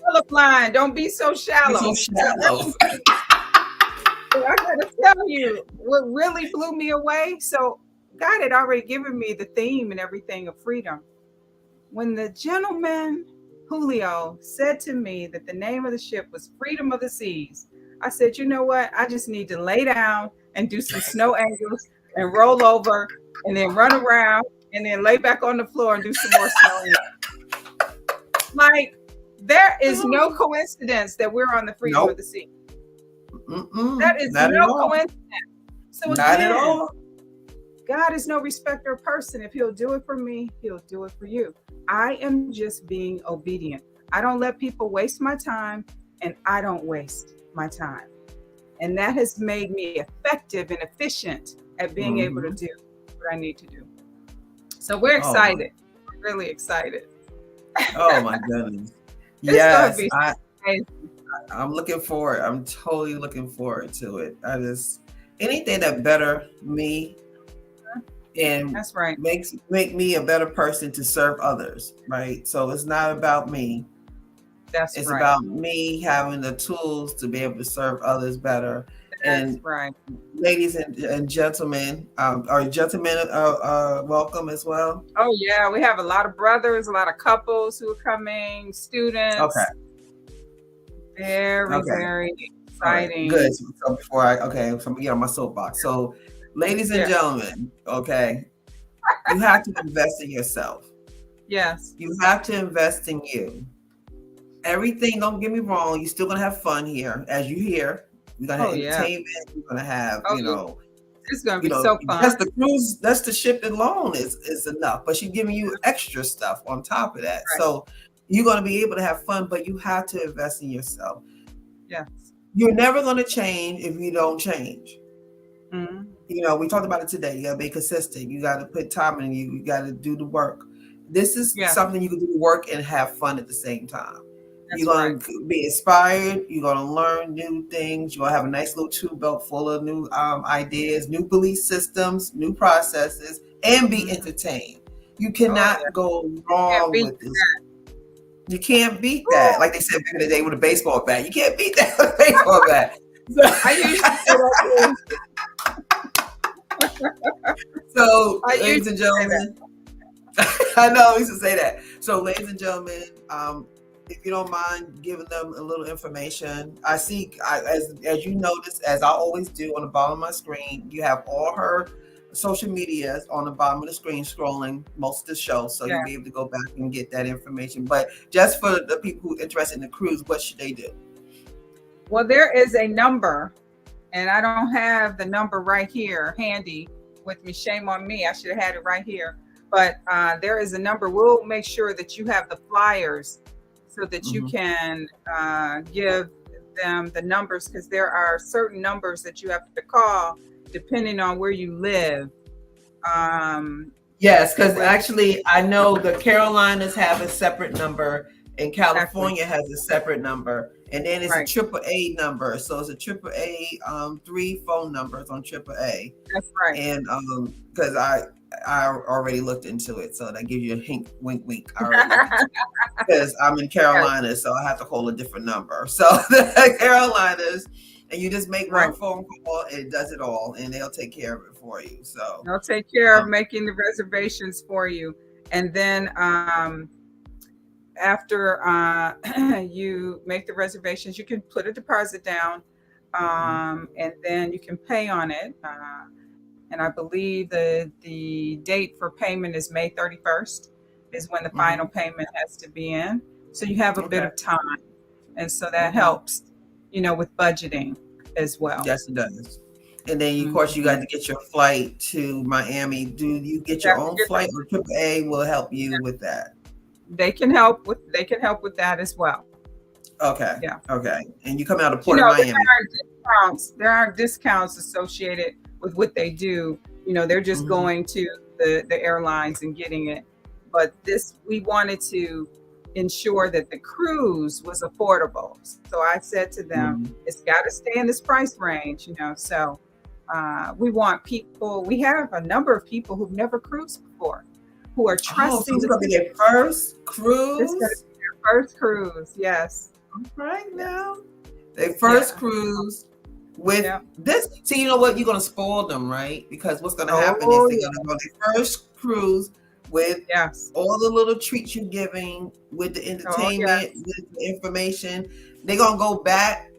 Colorblind, don't be so shallow. I gotta tell you, what really blew me away. So God had already given me the theme and everything of freedom. When the gentleman Julio said to me that the name of the ship was Freedom of the Seas, I said, you know what? I just need to lay down and do some snow angels and roll over and then run around and then lay back on the floor and do some more snow angels. Like, there is no coincidence that we're on the Freedom of the Sea. That is no coincidence. So not at all. God is no respecter of person. If he'll do it for me, he'll do it for you. I am just being obedient. I don't let people waste my time, and I don't waste my time. And that has made me effective and efficient at being able to do what I need to do. So we're excited. We're really excited. Oh my goodness. Yes. I'm looking forward. I'm totally looking forward to it. Anything that better me and that's right. make me a better person to serve others, right? So it's not about me. It's about me having the tools to be able to serve others better. That's right. Ladies and gentlemen, are gentlemen welcome as well? Oh yeah, we have a lot of brothers, a lot of couples who are coming, students. Okay. Very exciting. Right. Good. So before so I'm gonna get on my soapbox. So, ladies and gentlemen, you have to invest in yourself. Yes. You have to invest in you. Everything, don't get me wrong, you're still gonna have fun here. As you hear, we're gonna have entertainment, we're gonna have, it's gonna be so fun. That's the cruise, that's the ship alone is enough. But she's giving you extra stuff on top of that. Right. So you're gonna be able to have fun, but you have to invest in yourself. Yes. You're never gonna change if you don't change. We talked about it today. You gotta be consistent. You gotta put time in you. You gotta do the work. This is something you can do work and have fun at the same time. You're going to be inspired. You're going to learn new things. You're going to have a nice little tool belt full of new ideas, new belief systems, new processes, and be entertained. You cannot go wrong with this. You can't beat that. Like they said back in the day with a baseball bat. You can't beat that with a baseball bat. So, ladies and gentlemen, I know we used to say that. So, ladies and gentlemen, if you don't mind giving them a little information, as you notice, as I always do on the bottom of my screen, you have all her social medias on the bottom of the screen scrolling most of the show, so Yeah. you'll be able to go back and get that information. But just for the people who are interested in the cruise, what should they do? Well, there is a number, and I don't have the number right here handy with me. Shame on me. I should have had it right here. But there is a number. We'll make sure that you have the flyers so that you can give them the numbers, because there are certain numbers that you have to call depending on where you live. Yes, because actually I know the Carolinas have a separate number and California has a separate number. And then it's a AAA number. So it's a AAA, 3 phone numbers on AAA. That's right. And because I already looked into it. So that gives you a hint, wink, wink. Because I'm in Carolina, so I have to hold a different number. So the Carolinas, and you just make one phone call, and it does it all, and they'll take care of it for you. So they'll take care of making the reservations for you. And then after you make the reservations, you can put a deposit down, and then you can pay on it. And I believe the date for payment is May 31st is when the final payment has to be in. So you have a bit of time. And so that helps, with budgeting as well. Yes, it does. And then, of course, you got to get your flight to Miami. Do you get your own flight, or AAA will help you with that? They can help with that as well. Okay. Yeah. Okay. And you come out of Port of Miami. There aren't discounts associated with what they do. They're just going to the airlines and getting it. But we wanted to ensure that the cruise was affordable. So I said to them, it's got to stay in this price range, So we want people. We have a number of people who've never cruised before, who are trusting. So it's going to be their first cruise? It's going to be their first cruise, yes. Right now. Their first cruise with this. See, you know what? You're going to spoil them, right? Because what's going to happen is they're going to go their first cruise with all the little treats you're giving, with the entertainment, with the information. They're going to go back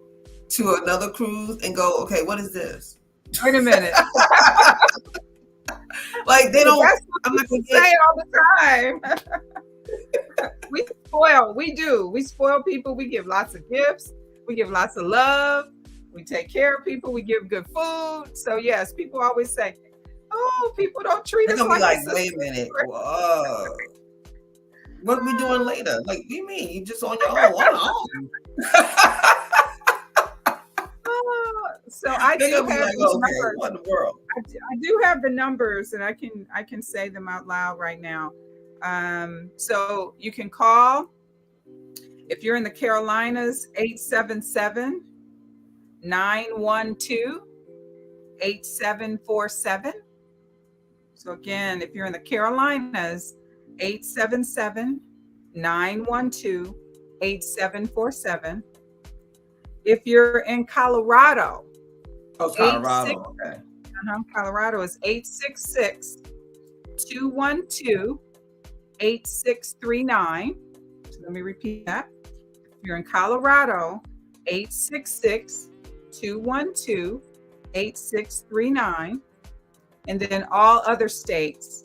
to another cruise and go, okay, what is this? Wait a minute. Like they don't. I'm not gonna say all the time. We spoil people. We give lots of gifts. We give lots of love. We take care of people. We give good food. So yes, people always say, "Oh, people don't treat us like." Be like, wait a minute. Whoa. What we doing later? Like, what do you mean? You just on your own? So I do have these numbers. What in the world? I do have the numbers, and I can say them out loud right now. So you can call if you're in the Carolinas, 877-912-8747. So again, if you're in the Carolinas, 877-912-8747. If you're in Colorado, Colorado. Okay. Colorado is 866-212-8639. So let me repeat that. If you're in Colorado, 866-212-8639. And then all other states,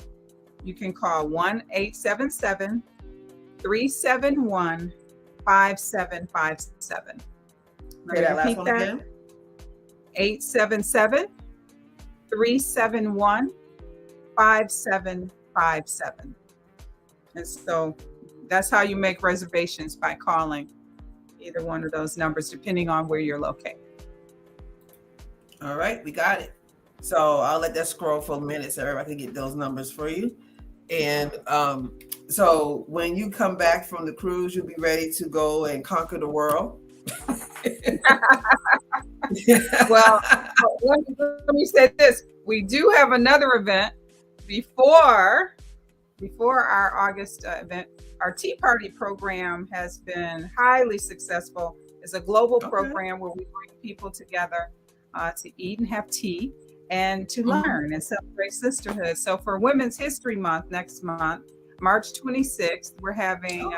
you can call 1-877-371-5757. Say that last one again. 877-371-5757. And so that's how you make reservations, by calling either one of those numbers, depending on where you're located. All right, we got it. So I'll let that scroll for a minute so everybody can get those numbers for you. And so when you come back from the cruise, you'll be ready to go and conquer the world. Well, let me say this. We do have another event before our August event. Our Tea Party program has been highly successful. It's a global program where we bring people together to eat and have tea and to learn and celebrate sisterhood. So for Women's History Month next month, March 26th, we're having,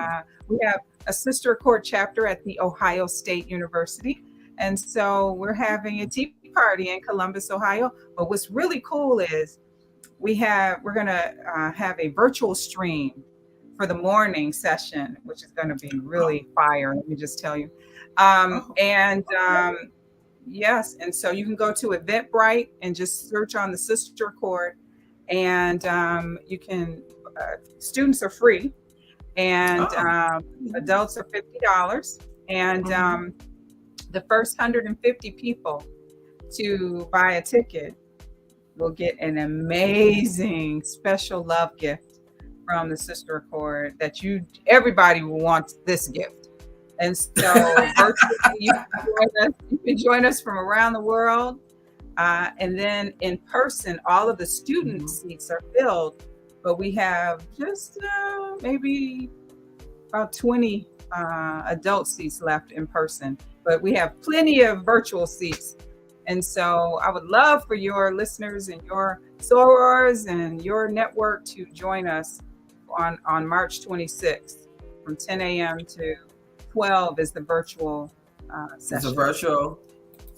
we have a Sister Accord chapter at the Ohio State University. And so we're having a tea party in Columbus, Ohio. But what's really cool is we're going to have a virtual stream for the morning session, which is going to be really fire. Let me just tell you. Yes, and so you can go to Eventbrite and just search on the Sister Accord, and you can. Students are free, and adults are $50. And the first 150 people to buy a ticket will get an amazing special love gift from the Sister Accord that everybody wants this gift. And so virtually you can join us from around the world. And then in person, all of the student seats are filled, but we have just maybe about 20 adult seats left in person, but we have plenty of virtual seats. And so I would love for your listeners and your sorors and your network to join us on March 26th from 10 a.m. to 12 is the virtual session. It's a virtual.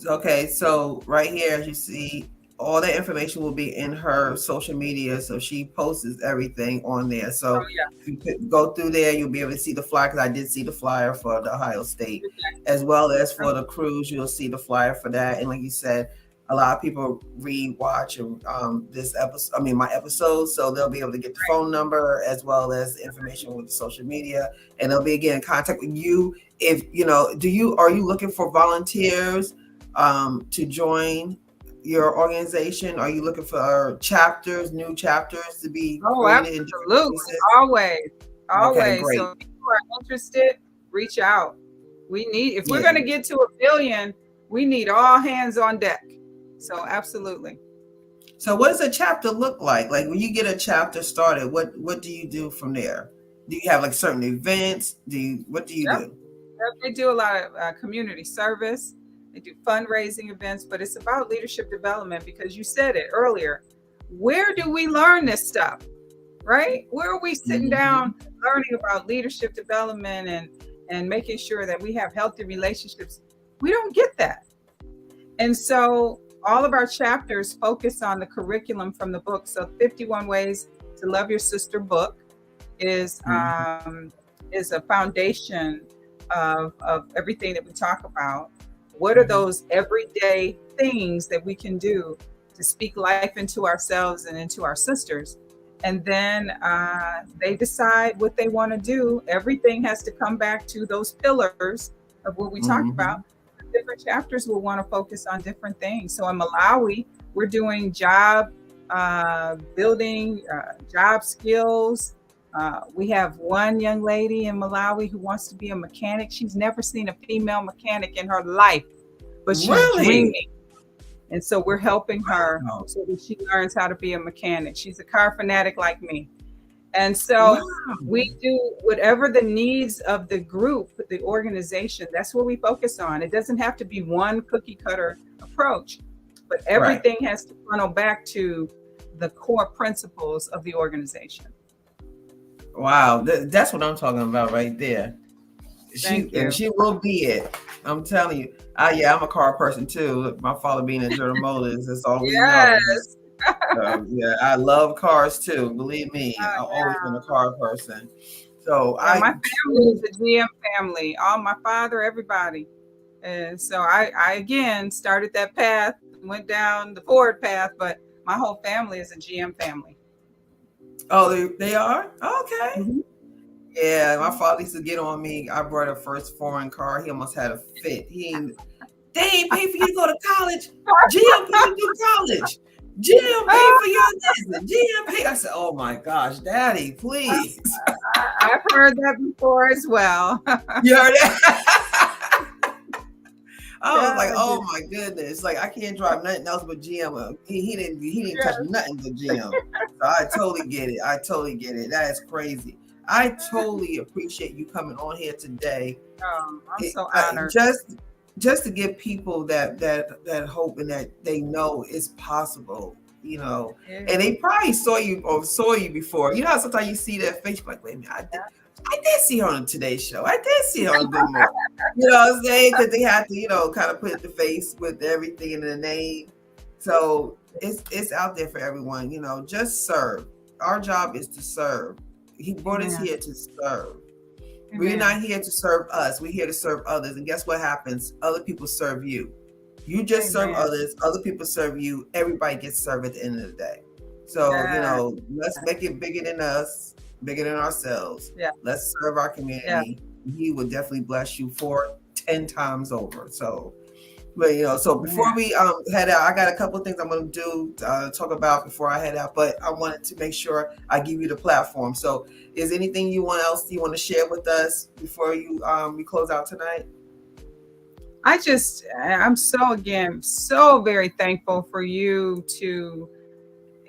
Okay, so right here, as you see, all the information will be in her social media. So she posts everything on there. So if you could go through there, you'll be able to see the flyer, because I did see the flyer for the Ohio State, as well as for the cruise. You'll see the flyer for that. And like you said, a lot of people watch this episode, my episodes, so they'll be able to get the phone number as well as information with the social media, and they'll be again in contact with you. If are you looking for volunteers to join your organization? Are you looking for new chapters to be created? Absolutely. Always. Okay, great. So if you are interested, reach out. If we're going to get to 1 billion, we need all hands on deck. So absolutely. So what does a chapter look like? Like when you get a chapter started, what do you do from there? Do you have like certain events? What do you do? They do a lot of community service. They do fundraising events, but it's about leadership development, because you said it earlier. Where do we learn this stuff, right? Where are we sitting down learning about leadership development and making sure that we have healthy relationships? We don't get that. And so all of our chapters focus on the curriculum from the book. So 51 Ways to Love Your Sister book is a foundation of everything that we talk about. What are those everyday things that we can do to speak life into ourselves and into our sisters? And then they decide what they want to do. Everything has to come back to those pillars of what we talked about. The different chapters will want to focus on different things. So in Malawi, we're doing job building, job skills. We have one young lady in Malawi who wants to be a mechanic. She's never seen a female mechanic in her life, but she's dreaming. And so we're helping her so that she learns how to be a mechanic. She's a car fanatic like me. And so we do whatever the needs of the group, the organization, that's what we focus on. It doesn't have to be one cookie cutter approach, but everything has to funnel back to the core principles of the organization. Wow, that's what I'm talking about right there. She will be it. I'm telling you. I'm a car person too. My father being a General Motors, that's all we know. I love cars too. Believe me, I've always been a car person. So my family is a GM family. All my father, everybody. And so I again started that path, went down the Ford path, but my whole family is a GM family. Oh, they are? Okay. Yeah, my father used to get on me. I brought a first foreign car. He almost had a fit. They ain't pay for you to go to college. GM pay you to college. GM pay for your lesson. GM pay. I said, oh my gosh, Daddy, please. I've heard that before as well. You heard that? I was like, oh my goodness. Like, I can't drive nothing else but GM. He didn't touch nothing but GM. So I totally get it. That is crazy. I totally appreciate you coming on here today. I'm so honored. Just to give people that hope and that they know it's possible. you know, Yeah. and they probably saw you before. You know how sometimes you see that face, you're like, wait a minute, I did see her on the Today Show. I did see her on Good Morning. You know what I'm saying? Because they had to, you know, kind of put the face with everything in the name. So it's out there for everyone. You know, just serve. Our job is to serve. He brought us Amen. here to serve. We're Amen. not here to serve us. We're here to serve others. And guess what happens? Other people serve you. You just serve Amen. others. Other people serve you. Everybody gets served at the end of the day. So, you Yeah. know, let's make it bigger than us, bigger than ourselves. Yeah. Let's serve our Yeah. community. He will definitely bless you for 10 times over. So, but you know, so before Man. we head out, I got a couple of things I'm going to do talk about before I head out. But I wanted to make sure I give you the platform. So, is anything else you want to share with us before you we close out tonight? I'm so very thankful for you to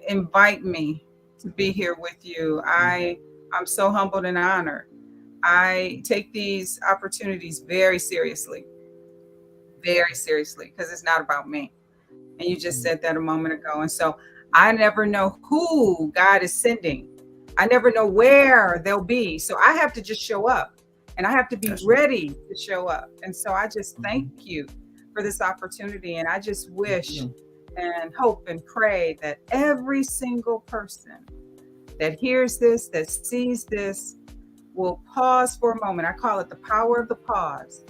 invite me to be here with you. I'm so humbled and honored. I take these opportunities very seriously, because it's not about me. And you just said that a moment ago. And so I never know who God is sending. I never know where they'll be. So I have to just show up, and I have to be That's right. ready to show up. And so I just thank you for this opportunity. And I just wish and hope and pray that every single person that hears this, that sees this, will pause for a moment. I call it the power of the pause.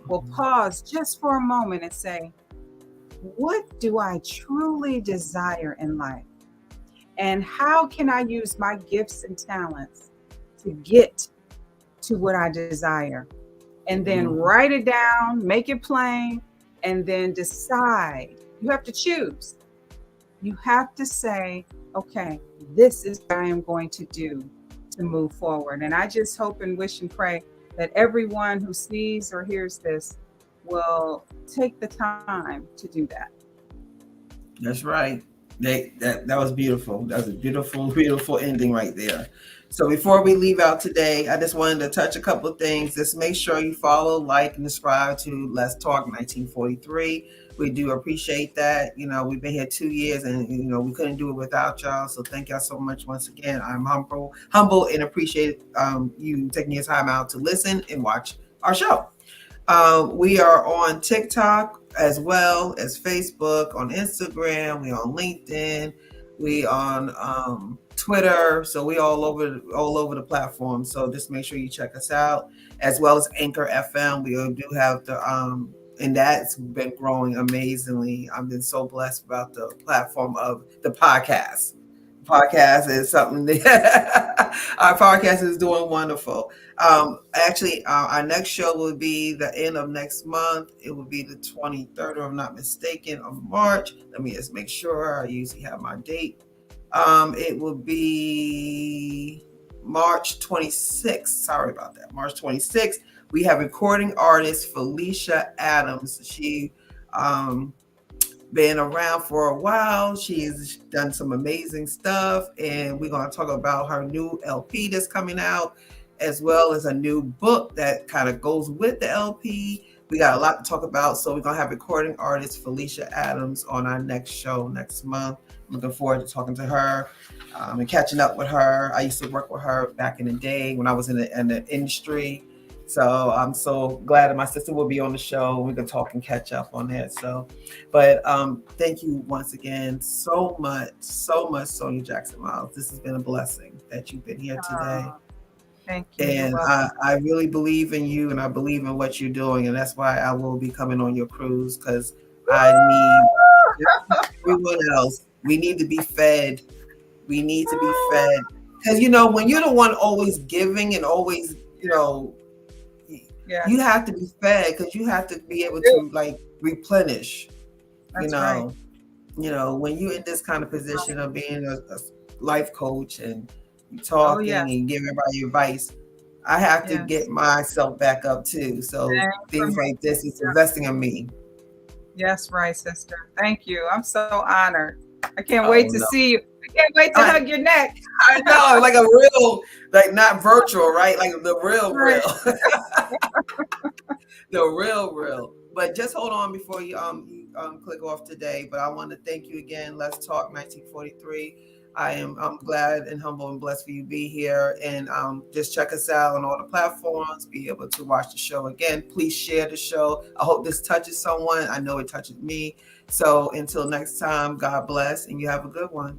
Will pause just for a moment and say, what do I truly desire in life? And how can I use my gifts and talents to get to what I desire? And then write it down, make it plain, and then decide. You have to choose. You have to say, okay, this is what I am going to do to move forward. And I just hope and wish and pray that everyone who sees or hears this will take the time to do that. That's right. That was beautiful. That was a beautiful ending right there. So before we leave out today, I just wanted to touch a couple of things. Just make sure you follow, like, and subscribe to Let's Talk 1943. We do appreciate that. You know, we've been here 2 years, and you know we couldn't do it without y'all. So thank y'all so much once again. I'm humble, and appreciate you taking your time out to listen and watch our show. We are on TikTok as well as Facebook, on Instagram, we on LinkedIn, we on Twitter. So we all over the platform. So just make sure you check us out, as well as Anchor FM. We do have the and that's been growing amazingly. I've been so blessed about the platform of the podcast. Podcast is something that our podcast is doing wonderful. Actually, our next show will be the end of next month. It will be the 23rd, if I'm not mistaken, of March. Let me just make sure. I usually have my date. It will be March 26th. Sorry about that. March 26th. We have recording artist Felicia Adams. She been around for a while. She's done some amazing stuff, and we're going to talk about her new LP that's coming out, as well as a new book that kind of goes with the LP. We got a lot to talk about, so we're going to have recording artist Felicia Adams on our next show next month. I'm looking forward to talking to her and catching up with her. I used to work with her back in the day when I was in the industry. So I'm so glad that my sister will be on the show. We can talk and catch up on that. So, but thank you once again so much, Sonia Jackson Myles. This has been a blessing that you've been here today. Thank you. And I really believe in you, and I believe in what you're doing. And that's why I will be coming on your cruise, because I need everyone else. We need to be fed. We need to be fed. Because, you know, when you're the one always giving and always, you know, you have to be fed, because you have to be able to like replenish. That's right. You know, when you're in this kind of position of being a life coach and talking and giving everybody advice, I have to get myself back up too. So things like this is investing in me. Yes, right, sister. Thank you. I'm so honored. I can't Oh, wait to no. see you. I can't wait to hug your neck. I know, like a real, like not virtual, right? Like the real, Right. the real. But just hold on before you click off today. But I want to thank you again. Let's talk 1943. I'm glad and humble and blessed for you to be here. And just check us out on all the platforms. Be able to watch the show again. Please share the show. I hope this touches someone. I know it touches me. So until next time, God bless, and you have a good one.